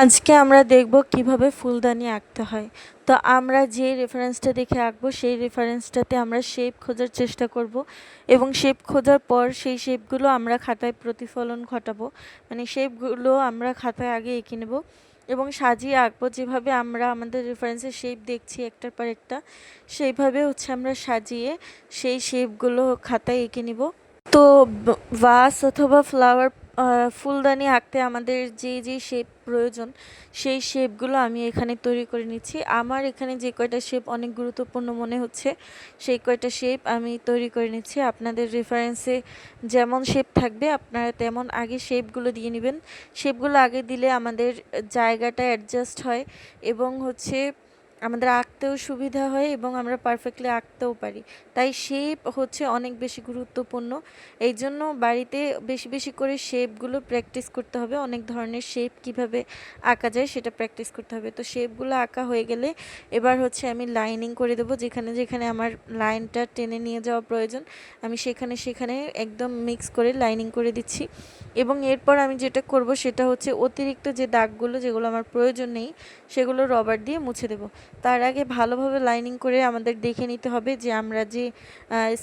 আজকে আমরা দেখব কিভাবে ফুলদানি আঁকতে হয়। তো আমরা যে রেফারেন্সটা দেখে আঁকবো সেই রেফারেন্সটাতে আমরা শেপ খোঁজার চেষ্টা করব এবং শেপ খোঁজার পর সেই শেপগুলো আমরা খাতায় প্রতিফলন ঘটাবো, মানে শেপগুলো আমরা খাতায় আগে এঁকে নেব এবং সাজিয়ে আঁকবো। যেভাবে আমরা আমাদের রেফারেন্সের শেপ দেখছি একটার পর একটা, সেইভাবে আমরা সাজিয়ে সেই শেপগুলো খাতায় এঁকে নিব। তো ভাস অথবা ফ্লাওয়ার ফুলদানি আঁকতে আমাদের যে শেপ প্রয়োজন সেই শেপগুলো আমি এখানে তৈরি করে নিচ্ছি। আমার এখানে যে কয়টা শেপ অনেক গুরুত্বপূর্ণ মনে হচ্ছে সেই কয়টা শেপ আমি তৈরি করে নিচ্ছি। আপনাদের রেফারেন্সে যেমন শেপ থাকবে আপনারা তেমন আগে শেপগুলো দিয়ে নেবেন। শেপগুলো আগে দিলে আমাদের জায়গাটা অ্যাডজাস্ট হয় এবং আমাদের আঁকতেও সুবিধা হয় এবং আমরা পারফেক্টলি আঁকতেও পারি। তাই শেপ অনেক বেশি গুরুত্বপূর্ণ। এই জন্য বাড়িতে বেশি বেশি করে শেপগুলো প্র্যাকটিস করতে হবে। অনেক ধরনের শেপ কিভাবে আঁকা যায় সেটা প্র্যাকটিস করতে হবে। তো শেপগুলো আঁকা হয়ে গেলে এবার আমি লাইনিং করে দেবো। যেখানে যেখানে আমার লাইনটা টেনে নিয়ে যাওয়া প্রয়োজন আমি সেখানে সেখানে একদম মিক্স করে লাইনিং করে দিচ্ছি। এবং এরপর আমি যেটা করব সেটা অতিরিক্ত যে দাগগুলো যেগুলো আমার প্রয়োজন নেই সেগুলো রবার দিয়ে মুছে দেব। তার আগে ভালোভাবে লাইনিং করে আমাদের দেখে নিতে হবে যে আমরা যে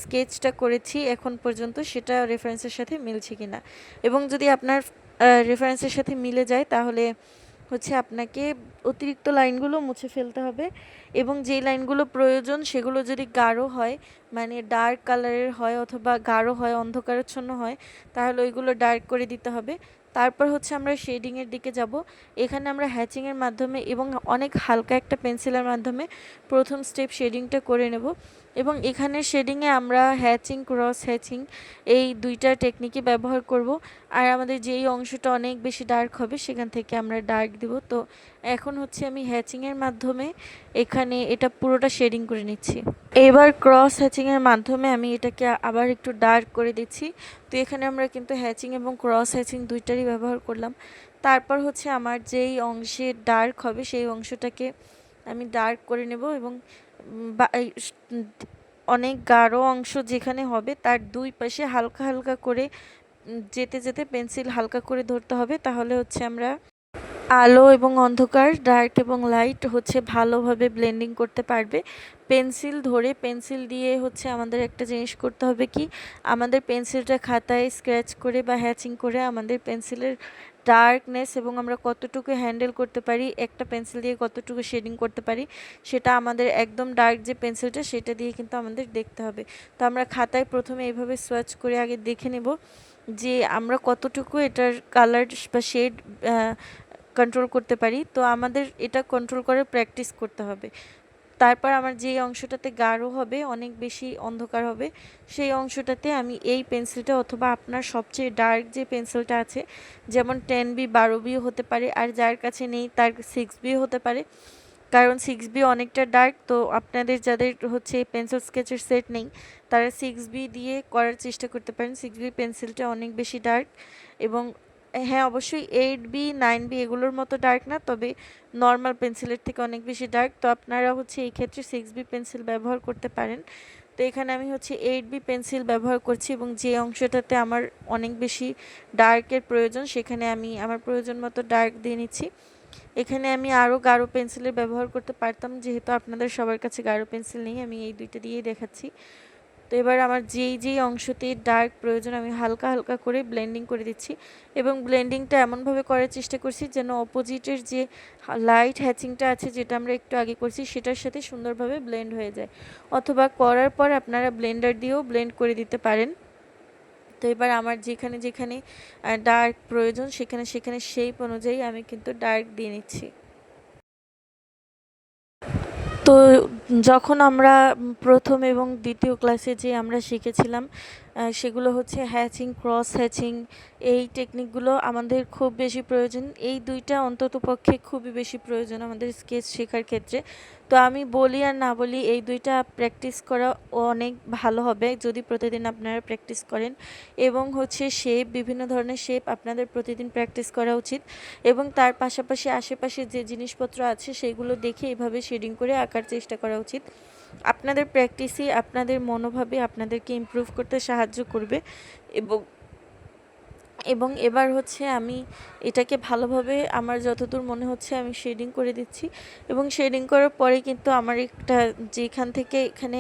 স্কেচটা করেছি এখন পর্যন্ত সেটা রেফারেন্সের সাথে মিলছে কিনা। এবং যদি আপনার রেফারেন্সের সাথে মিলে যায় তাহলে আপনাকে অতিরিক্ত লাইনগুলো মুছে ফেলতে হবে এবং যেই লাইনগুলো প্রয়োজন সেগুলো যদি গাঢ় হয়, মানে ডার্ক কালারের হয় অথবা গাঢ় হয়, অন্ধকারাচ্ছন্ন হয়, তাহলে ওইগুলো ডার্ক করে দিতে হবে। তারপর আমরা শেডিংয়ের দিকে যাব। এখানে আমরা হ্যাচিংয়ের মাধ্যমে এবং অনেক হালকা একটা পেন্সিলের মাধ্যমে প্রথম স্টেপ শেডিংটা করে নেব এবং এখানে শেডিংয়ে আমরা হ্যাচিং, ক্রস হ্যাচিং এই দুইটা টেকনিকই ব্যবহার করব। আর আমাদের যেই অংশটা অনেক বেশি ডার্ক হবে সেখান থেকে আমরা ডার্ক দিব। তো এখন আমি হ্যাচিংয়ের মাধ্যমে এখানে এটা পুরোটা শেডিং করে নিচ্ছি। এবার ক্রস হ্যাচিংয়ের মাধ্যমে আমি এটাকে আবার একটু ডার্ক করে দিচ্ছি। তো এখানে আমরা কিন্তু হ্যাচিং এবং ক্রস হ্যাচিং দুইটারই ব্যবহার করলাম। তারপর আমার যেই অংশে ডার্ক হবে সেই অংশটাকে আমি ডার্ক করে নেব এবং অনেক গাঢ় অংশ যেখানে হবে তার দুই পাশে হালকা হালকা করে যেতে যেতে পেন্সিল হালকা করে ধরতে হবে। তাহলে আমরা আলো এবং অন্ধকার, ডার্ক এবং লাইট ভালোভাবে ব্লেন্ডিং করতে পারবে। পেন্সিল ধরে পেন্সিল দিয়ে আমাদের একটা জিনিস করতে হবে কি, আমাদের পেন্সিলটা খাতায় স্ক্র্যাচ করে বা হ্যাচিং করে আমাদের পেন্সিলের ডার্কনেস এবং আমরা কতটুকু হ্যান্ডেল করতে পারি, একটা পেন্সিল দিয়ে কতটুকু শেডিং করতে পারি, সেটা আমাদের একদম ডার্ক যে পেন্সিলটা সেটা দিয়ে কিন্তু আমাদের দেখতে হবে। তো আমরা খাতায় প্রথমে এইভাবে সোয়াচ করে আগে দেখে নেব যে আমরা কতটুকু এটার কালার বা শেড কন্ট্রোল করতে পারি। তো আমাদের এটা কন্ট্রোল করে প্র্যাকটিস করতে হবে। তারপর আমার যেই অংশটাতে গাঢ় হবে, অনেক বেশি অন্ধকার হবে, সেই অংশটাতে আমি এই পেন্সিলটা অথবা আপনার সবচেয়ে ডার্ক যে পেন্সিলটা আছে, যেমন 10B 12B হতে পারে, আর যার কাছে নেই তার 6B হতে পারে, কারণ 6B অনেকটা ডার্ক। তো আপনাদের যাদের পেন্সিল স্কেচের সেট নেই তারা 6B দিয়ে করার চেষ্টা করতে পারেন। 6B পেন্সিলটা অনেক বেশি ডার্ক এবং হ্যাঁ, অবশ্যই 8B 9B এগুলোর মতো ডার্ক না, তবে নর্মাল পেন্সিলের থেকে অনেক বেশি ডার্ক। তো আপনারা এই ক্ষেত্রে 6B পেন্সিল ব্যবহার করতে পারেন। তো এখানে আমি 8B পেন্সিল ব্যবহার করছি এবং যে অংশটাতে আমার অনেক বেশি ডার্কের প্রয়োজন সেখানে আমি আমার প্রয়োজন মতো ডার্ক দিয়ে নিচ্ছি। এখানে আমি আরও গাঢ় পেন্সিলের ব্যবহার করতে পারতাম, যেহেতু আপনাদের সবার কাছে গাঢ় পেন্সিল নেই, আমি এই দুইটা দিয়েই দেখাচ্ছি। তো এবার আমার যেই অংশতে ডার্ক প্রয়োজন আমি হালকা হালকা করে ব্লেন্ডিং করে দিচ্ছি এবং ব্লেন্ডিংটা এমনভাবে করার চেষ্টা করছি যেন অপোজিটের যে লাইট হ্যাচিংটা আছে যেটা আমরা একটু আগে করছি সেটার সাথে সুন্দরভাবে ব্লেন্ড হয়ে যায়, অথবা করার পর আপনারা ব্লেন্ডার দিয়েও ব্লেন্ড করে দিতে পারেন। তো এবার আমার যেখানে যেখানে ডার্ক প্রয়োজন সেখানে সেখানে শেপ অনুযায়ী আমি কিন্তু ডার্ক দিয়ে নিচ্ছি। তো যখন আমরা প্রথম এবং দ্বিতীয় ক্লাসে যে আমরা শিখেছিলাম সেগুলো হ্যাচিং, ক্রস হ্যাচিং, এই টেকনিকগুলো আমাদের খুব বেশি প্রয়োজন। এই দুইটা অন্ততপক্ষে খুবই বেশি প্রয়োজন আমাদের স্কেচ শেখার ক্ষেত্রে। তো আমি বলি আর না বলি এই দুইটা প্র্যাকটিস করা অনেক ভালো হবে যদি প্রতিদিন আপনারা প্র্যাকটিস করেন এবং শেপ, বিভিন্ন ধরনের শেপ আপনাদের প্রতিদিন প্র্যাকটিস করা উচিত এবং তার পাশাপাশি আশেপাশে যে জিনিসপত্র আছে সেগুলো দেখে এভাবে শেডিং করে আঁকার চেষ্টা করা উচিত। আপনাদের প্র্যাকটিসই আপনাদের মনোভাবে আপনাদেরকে ইমপ্রুভ করতে সাহায্য করবে এবং এবং এবার হচ্ছে আমি এটাকে ভালোভাবে আমার যতদূর মনে হচ্ছে আমি শেডিং করে দিচ্ছি এবং শেডিং করার পরে কিন্তু আমার একটা যেখান থেকে এখানে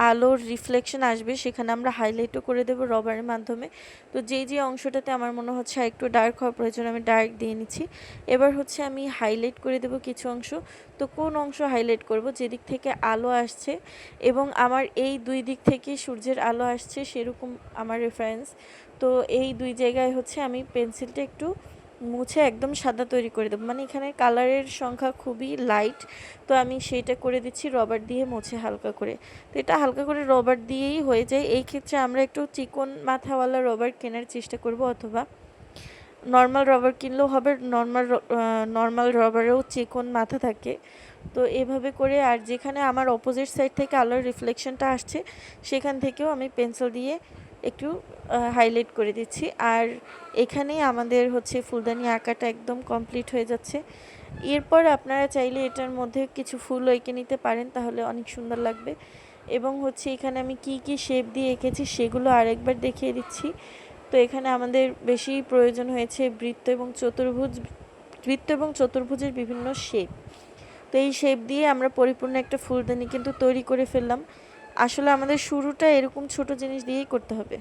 আলোর রিফ্লেকশন আসবে সেখানে আমরা হাইলাইটও করে দেবো রবারের মাধ্যমে। তো যে অংশটাতে আমার মনে হচ্ছে একটু ডার্ক হওয়ার প্রয়োজন আমি ডার্ক দিয়ে নিচ্ছি। এবার হচ্ছে আমি হাইলাইট করে দেবো কিছু অংশ। তো কোন অংশ হাইলাইট করব, যেদিক থেকে আলো আসছে এবং আমার এই দুই দিক থেকে সূর্যের আলো আসছে সেরকম আমার রেফারেন্স। তো এই দুই জায়গায় হচ্ছে আমি পেন্সিলটা একটু মুছে একদম সাদা তৈরি করে দেবো, মানে এখানে কালারের সংখ্যা খুবই লাইট। তো আমি সেইটা করে দিচ্ছি রবার দিয়ে মুছে হালকা করে। তো এটা হালকা করে রবার দিয়েই হয়ে যায়। এই ক্ষেত্রে আমরা একটু চিকন মাথাওয়ালা রবার কেনার চেষ্টা করব, অথবা নর্মাল রবার কিনলেও হবে। নর্মাল রবারেও চিকন মাথা থাকে। তো এভাবে করে, আর যেখানে আমার অপোজিট সাইড থেকে আলোর রিফ্লেকশনটা আসছে সেখান থেকেও আমি পেন্সিল দিয়ে একটু হাইলাইট করে দিচ্ছি। আর এখানেই আমাদের হচ্ছে ফুলদানি আঁকাটা একদম কমপ্লিট হয়ে যাচ্ছে। এরপর আপনারা চাইলে এটার মধ্যে কিছু ফুল এঁকে নিতে পারেন, তাহলে অনেক সুন্দর লাগবে। এবং হচ্ছে এখানে আমি কি শেপ দিয়ে এঁকেছি সেগুলো আরেকবার দেখিয়ে দিচ্ছি। তো এখানে আমাদের বেশি প্রয়োজন হয়েছে বৃত্ত এবং চতুর্ভুজের বিভিন্ন শেপ। তো এই শেপ দিয়ে আমরা পরিপূর্ণ একটা ফুলদানি কিন্তু তৈরি করে ফেললাম। আসলে আমাদের শুরুটা এরকম ছোট জিনিস দিয়েই করতে হবে।